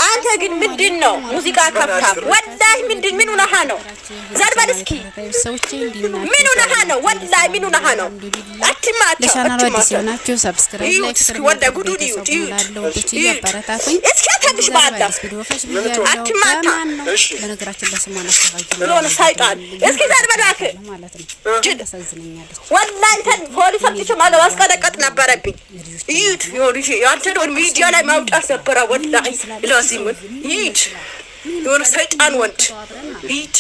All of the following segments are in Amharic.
አንተ ግን ምንድነው ሙዚቃ ከፍታ ወላሂ ምን ሆነህ ነው ዘርበል እስኪ ምን ሆነህ ነው ወላሂ ምን ሆነህ ነው አትማታ ለቻናሉ አዲስ ሆናችሁ ሰብስክራይብ ላይክ ሼር ወደ ጉዱን ይላለው እቺ ያበረታቱኝ እስኪ ታድሽ ባዳ አትማታ በነገራችን ለስማና ተፋጅ ነው ሳይጣን እስኪ ዘርበላክ ማለት ነው ተሰዝነኛለች ወላሂ ፖሊሶች ማለት ማስቀደቀጥ ነበረብኝ ይት ይወርሽ አንተ ነው ሚዲያ ላይ ማውጣት ነበረ ወላሂ ለዚህም ይት የሆነ ሰይጣን ወንድ ይት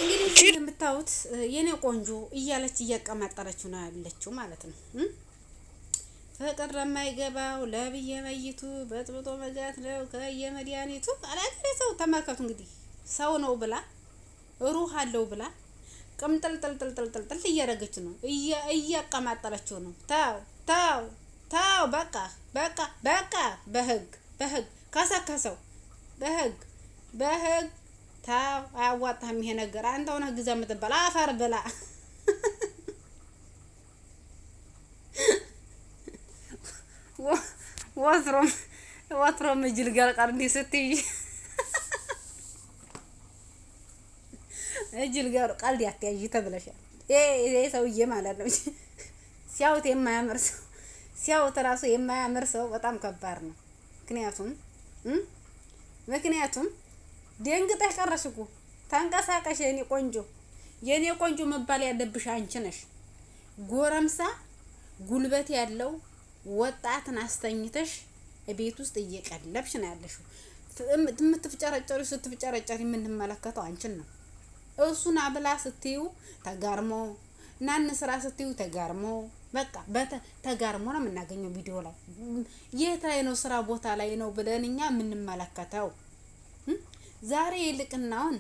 እንግዲህ የምታዩት የኔ ቆንጆ እያለች እያቀማጠረችው ነው ያለችው ማለት ነው። ፍቅር ለማይገባው ለብዬ በይቱ በጥብጦ መጋት ነው ከየመዲያኒቱ አላገሬ ሰው ተመልከቱ። እንግዲህ ሰው ነው ብላ ሩህ አለው ብላ ቅምጥልጥልጥልጥልጥል እያደረገች ነው እያቀማጠረችው ነው። ታው በቃ በህግ ካሳካሰው በህግ ታው አያዋጣም ይሄ ነገር። አንተ ሆነ ግዛ የምትባል አፈር ብላ ወትሮም እጅል ጋር ቃል እንዲህ ስትይ እጅል ጋር ቃል ያትያይ ተብለሻል። ይሄ ሰውዬ ማለት ነው ሲያውት የማያምር ሰው ሲያውት ራሱ የማያምር ሰው በጣም ከባድ ነው። ምክንያቱም ደንግጠሽ ቀረሽ እኮ ተንቀሳቀሽ የኔ ቆንጆ መባል ያለብሽ አንቺ ነሽ። ጎረምሳ ጉልበት ያለው ወጣትን አስተኝተሽ ቤት ውስጥ እየቀለብሽ ነው ያለሽው። ስትፍጨረጨሪ የምንመለከተው አንቺን ነው። እሱን አብላ ስትዩ ተጋርሞ ናን ስራ ስትዩ ተጋርሞ በቃ ተጋርሞ ነው የምናገኘው ቪዲዮ ላይ። የት ላይ ነው ስራ ቦታ ላይ ነው ብለን እኛ የምንመለከተው። ዛሬ ይልቅናውን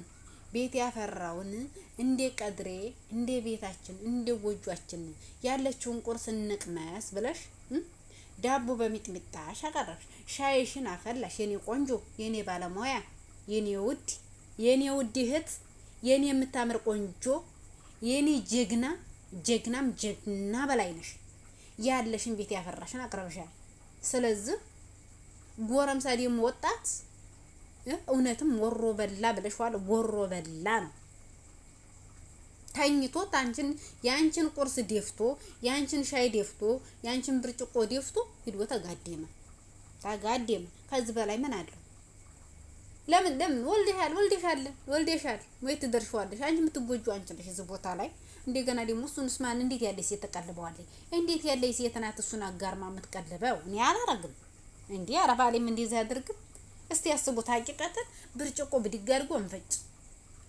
ቤት ያፈራውን እንደ ቀድሬ እንደ ቤታችን እንደ ጎጆአችን ያለችውን ቁርስ እንቅመስ ብለሽ ዳቦ በሚጥሚጣሽ አቀረብሽ፣ ሻይሽን አፈላሽ። የኔ ቆንጆ የኔ ባለሙያ የኔ ውድ እህት የኔ የምታምር ቆንጆ የኔ ጀግናም ጀግና በላይ ነሽ። ያለሽን ቤት ያፈራሽን አቅርበሻል። ስለዚህ ጎረምሳ ደግሞ ወጣት እውነትም ወሮ በላ ብለሽዋል። ወሮ በላ ነው ተኝቶት ያንቺን ቁርስ ደፍቶ ያንቺን ሻይ ደፍቶ ያንቺን ብርጭቆ ደፍቶ ሂዶ ተጋደመ። ከዚህ በላይ ምን አለው? ለምን ወልደሻል ወይ ትደርሻለሽ? አንቺ የምትጎጂው አንቺ ነሽ እዚህ ቦታ ላይ። እንደገና ደግሞ እሱንስ ማን እንዴት ያለሽ ሴት ተቀልበዋለች? እንዴት ያለሽ ሴት ናት እሱን አጋርማ የምትቀልበው? እኔ አላረግም እንዴ አረባሌም እንደዚህ አድርግም። እስቲ ያስቡት ሀቂቀትን ብርጭቆ ብድግ አድርጎ እንፈጭ።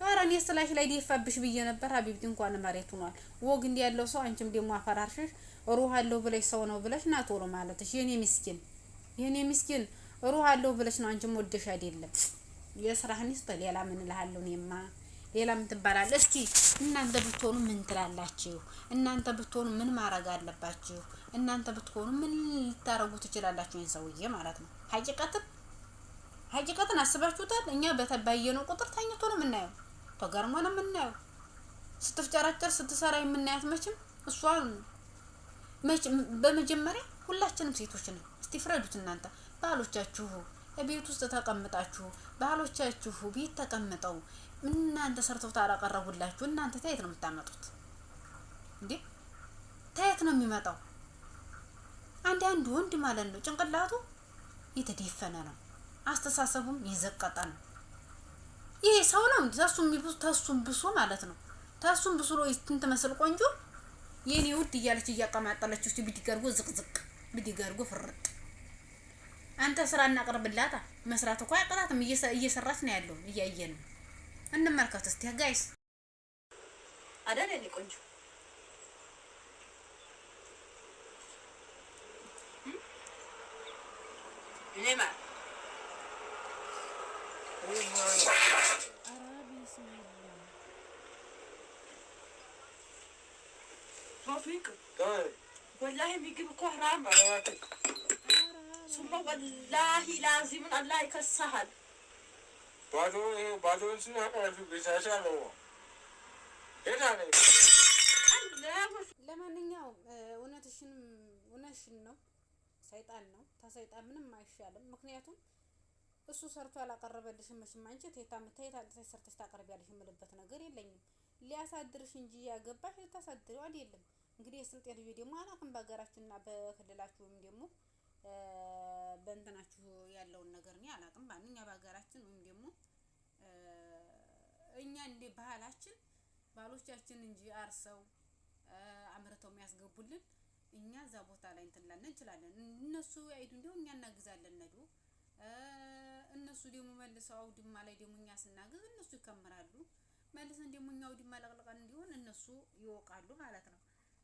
ኧረ እኔ ስላሽ ላይ ደፋብሽ ብዬ ነበር። ሀቢብቲ እንኳን መሬት ሆኗል። ወግ እንዲህ ያለው ሰው አንቺም ደግሞ አፈራርሽሽ ሩህ አለው ብለሽ ሰው ነው ብለሽ ና ቶሎ ማለትሽ የኔ ምስኪን ሩህ አለው ብለሽ ነው አንቺም ወደሽ አይደለም። የስራህን ይስጥ። ሌላ ምን እልሃለሁ እኔማ ሌላ ምን ትባላለህ? እስኪ እናንተ ብትሆኑ ምን ትላላችሁ? እናንተ ብትሆኑ ምን ማድረግ አለባችሁ? እናንተ ብትሆኑ ምን ልታረጉ ትችላላችሁ? ይሄን ሰውዬ ማለት ነው ሀቂቀትን አስባችሁታል? እኛ በተባየነው ቁጥር ተኝቶ ነው የምናየው፣ ተገርሞ ነው የምናየው። ስትፍጨረጨር ስትሰራ የምናያት በመጀመሪያ ሁላችንም ሴቶች ነን። እስቲ ፍረዱት እናንተ ባሎቻችሁ ቤት ውስጥ ተቀምጣችሁ ባሎቻችሁ ቤት ተቀምጠው እናንተ ሰርተው ታላቀረቡላችሁ እናንተ ታየት ነው የምታመጡት እንዴ? ታየት ነው የሚመጣው? አንድ ወንድ ማለት ነው ጭንቅላቱ የተደፈነ ነው፣ አስተሳሰቡም የዘቀጠ ነው። ይሄ ሰው ነው ተሱም ብሶ ማለት ነው። ተሱም ብሶ ነው እንትን መስል ቆንጆ የኔ ውድ እያለች እያቀማጠለች እስቲ ቢዲጋርጎ ዝቅዝቅ ቢዲጋርጎ ፍርጥ። አንተ ስራ እናቀርብላታ መስራት እኮ ያቀራትም እየሰራች ነው ያለው እያየን ነው። እንመልከት እስቲ ጋይስ አዳነ እኔ ቆንጆ እኔማ توفيق طيب والله بيجيبك حرام ثم والله لازم الله يكسهل بعدون شنو هذا بيساشالو ايه ده ለማንኛውም እውነትሽን ነው። ሰይጣን ነው። ተሰይጣን ምንም አይሻልም። ምክንያቱም እሱ ሰርቶ ያላቀረበልሽም መቼም አንቺ ተይታ ሰርተሽ ታቀርቢያለሽ የምልበት ነገር የለኝም። ሊያሳድርሽ እንጂ ያገባሽ ልታሳድሪው አይደለም። እንግዲህ የስልጤ ልጅ ደግሞ አላውቅም በሀገራችንና በክልላችሁ ወይም ደግሞ በእንትናችሁ ያለውን ነገር እኔ አላውቅም። እኛ በሀገራችን ወይም ደግሞ እኛ እንደ ባህላችን ባሎቻችን እንጂ አርሰው አምርተው የሚያስገቡልን እኛ እዛ ቦታ ላይ እንትን ላለን እንችላለን። እነሱ አይዱ እንደው እኛ እናግዛለን ነዱ እነሱ ደግሞ መልሰው አውድማ ላይ ደግሞ እኛ ስናግዝ እነሱ ይከምራሉ። መልሰን ደግሞ እኛ አውድማ ለቅልቀን እንዲሆን እነሱ ይወቃሉ ማለት ነው።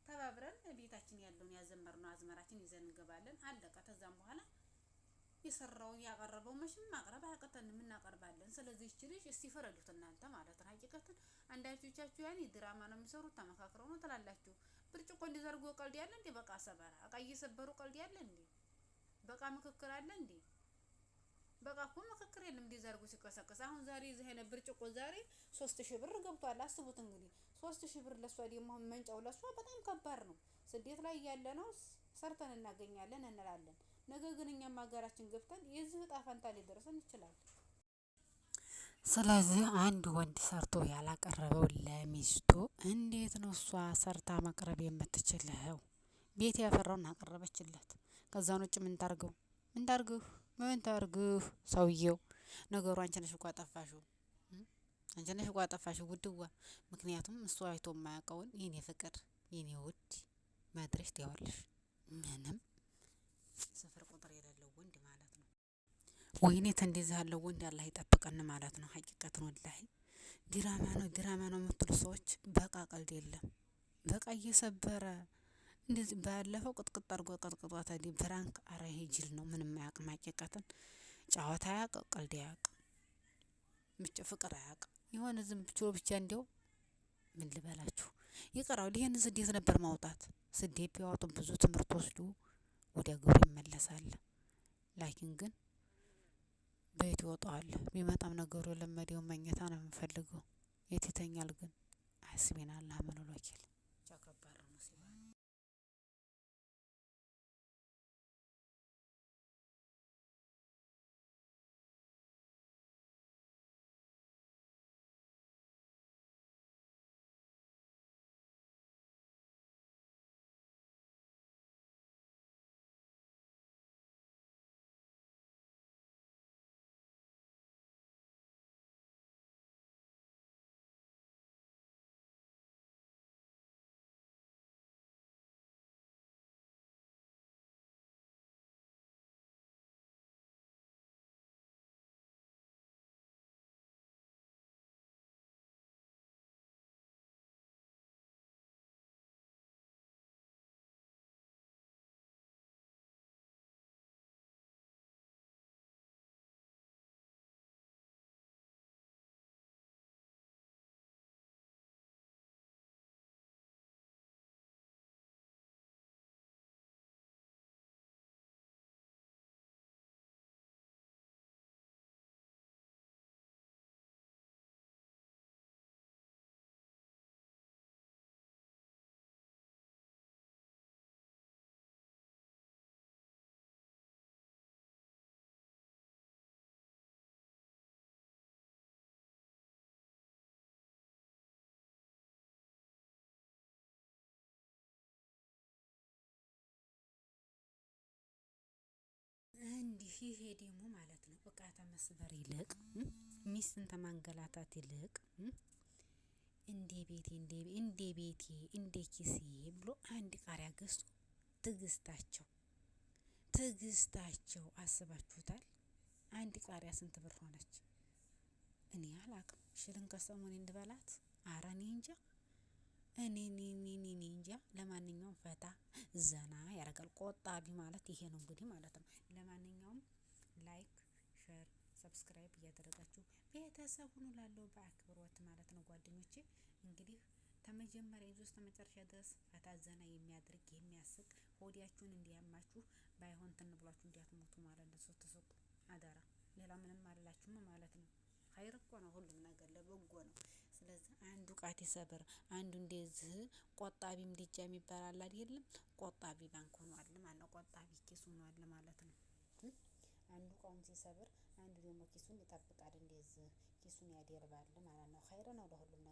ተባብረን ቤታችን ያለውን ያዘመርነው አዝመራችን ይዘን እንገባለን። አለቀ። ከዛም በኋላ የሰራውን ያቀረበው መቼም ማቅረብ አያቅተንም እናቀርባለን። ስለዚህ እቺ ልጅ እስቲ ፈረዱት እናንተ ማለት ነው። ሀቂቀትን አንዳቾቻችሁ ያኔ ድራማ ነው የሚሰሩት ተመካክረው ነው ትላላችሁ። ብርጭቆ እንዲዘርጎ ቀልድ ያለ እንዴ? በቃ ሰበራ እቃ እየሰበሩ ቀልድ ያለ እንዴ? በቃ ምክክር አለ እንዴ? በቃ እኮ ምክክር የለም። እንዲዘርጉ ሲቀሰቀስ አሁን ዛሬ እዚህ አይነት ብርጭቆ ዛሬ 3000 ብር ገብቷል። አስቡት እንግዲህ 3000 ብር ለሷ ደግሞ መንጫው ለሷ በጣም ከባድ ነው። ስደት ላይ ያለ ነው ሰርተን እናገኛለን እንላለን። ነገ ግን እኛም ሀገራችን ገብተን የዚህ እጣ ፈንታ ሊደርሰን ይችላል። ስለዚህ አንድ ወንድ ሰርቶ ያላቀረበው ለሚስቱ እንዴት ነው እሷ ሰርታ ማቅረብ የምትችለው? ቤት ያፈራውን አቀረበችለት። ከዛን ውጭ ምን ታርገው? ምን ታርግህ? ሰውየው ነገሩ አንቺ ነሽ እኮ አጠፋሽው። አንቺ ነሽ እኮ አጠፋሽው ውድዋ። ምክንያቱም እሱ አይቶ የማያውቀውን የኔ ፍቅር የኔ ውድ መድረሽ ትያዋለሽ። ምንም ስፍር ቁጥር የሌለው ወንድ ማለት ነው። ወይኔ እንደዚህ ያለው ወንድ አላህ ይጠብቀን ማለት ነው። ሀቂቀትን ወላሂ ድራማ ነው የምትሉ ሰዎች በቃ ቀልድ የለም። በቃ እየሰበረ እንደዚህ ባለፈው ቅጥቅጥ አድርጎ ቀጥቅጧት አይደል? ፍራንክ አረ ይሄ ጅል ነው። ምንም አያውቅም። ሀቂቀትን ጨዋታ አያውቅ፣ ቀልድ አያውቅ፣ ብቻ ፍቅር አያውቅ። የሆነ ዝም ብቻ እንዲያው ምን ልበላችሁ ይቀራው። ይሄን ስደት ነበር ማውጣት። ስደት ቢያወጡ ብዙ ትምህርት ወስዱ ወደ ሀገሩ ይመለሳል። ላኪን ግን በየት ይወጣዋል? ቢመጣም ነገሩ የለመደው መኝታ ነው የምፈልገው። የት ይተኛል ግን? አስቤና አላህ መኖር ወኪል ቻከባር ነው ሲባል እንዲህ ይሄ ደግሞ ማለት ነው እቃ ተመስበር ይልቅ ሚስትን ተማንገላታት ይልቅ እንደ ቤቴ እንደ ኪሴ ብሎ አንድ ቃሪያ ገዝቶ ትዕግስታቸው አስባችሁታል? አንድ ቃሪያ ስንት ብር ሆነች? እኔ አላቅም። ሽልን ከሰሞኔ እንድበላት አረ እኔ እንጃ። እኔ እንጃ። ለማንኛውም ፈታ ዘና ያረጋል። ቆጣቢ ማለት ይሄ ነው እንግዲህ ማለት ነው። ለማንኛውም ላይክ፣ ሼር፣ ሰብስክራይብ እያደረጋችሁ ቤተሰብ ሁኑ ላለው በአክብሮት ማለት ነው። ጓደኞቼ እንግዲህ ከመጀመሪያ ይዞ እስከ መጨረሻ ድረስ ፈታ ዘና የሚያደርግ የሚያስቅ ሆዲያችሁን እንዲያማችሁ ባይሆን ትን ብሏችሁ እንዲያትሞቱ ማለት ነው። ስትስቁ አደራ። ሌላ ምንም አላችሁም ማለት ነው። ኸይር እኮ ነው፣ ሁሉም ነገር ለበጎ ነው። ስለዚህ አንዱ ቃት ይሰብር፣ አንዱ እንደዚህ ቆጣቢም ልጅ የሚባል አለ አይደለም? ቆጣቢ ባንክ ሆኗል ማለት ነው። ቆጣቢ ኪስ ሆኗል ማለት ነው። አንዱ እቃውን ሲሰብር አንዱ ደግሞ ኪሱን ይጠብቃል። እንደዚህ ኪሱን ያደርባል ማለት ነው። ኸይር ነው ለሁሉም